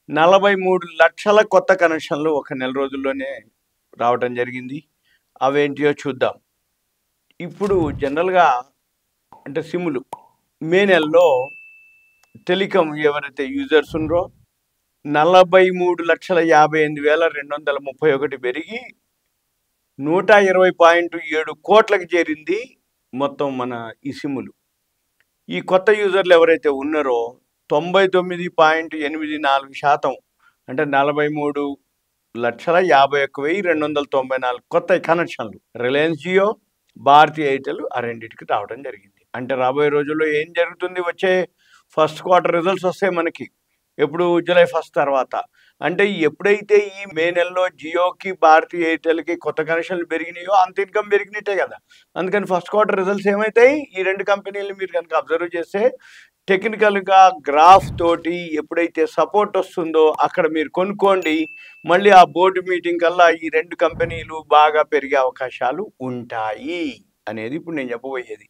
43,00,000 కొత్త కనెక్షన్లు ఒక నెల రోజుల్లోనే రావటం జరిగింది. అవేంటియో చూద్దాం. ఇప్పుడు జనరల్‌గా అంటే సిమ్‌లు మే నెలలో టెలికాం ఎవరైతే యూజర్స్ ఉన్నారో 43,58,231 పెరిగి 120.7 కోట్లకి చేరింది మొత్తం మన ఈ సిమ్‌లు. ఈ కొత్త యూజర్లు ఎవరైతే ఉన్నారో 99.84% అంటే 43,51,294 కొత్త కనెక్షన్లు రిలయన్స్ జియో, భారతీ ఎయిర్టెల్ ఆ రెండింటికి రావడం జరిగింది. అంటే రాబోయే రోజుల్లో ఏం జరుగుతుంది? వచ్చే ఫస్ట్ క్వార్టర్ రిజల్ట్స్ వస్తాయి మనకి. ఎప్పుడు జూలై 1 తర్వాత. అంటే ఎప్పుడైతే ఈ మే నెలలో జియోకి, భారతీ ఎయిర్టెల్‌కి కొత్త కనెక్షన్లు పెరిగినాయో అంత ఇన్కమ్ పెరిగినట్టే కదా! అందుకని ఫస్ట్ క్వార్టర్ రిజల్ట్స్ ఏమవుతాయి? ఈ 2 కంపెనీలు మీరు కనుక అబ్జర్వ్ చేస్తే టెక్నికల్‌గా గ్రాఫ్ తోటి ఎప్పుడైతే సపోర్ట్ వస్తుందో అక్కడ మీరు కొనుక్కోండి. మళ్ళీ ఆ బోర్డు మీటింగ్ కల్లా ఈ 2 కంపెనీలు బాగా పెరిగే అవకాశాలు ఉంటాయి అనేది ఇప్పుడు నేను చెప్పబోయేది.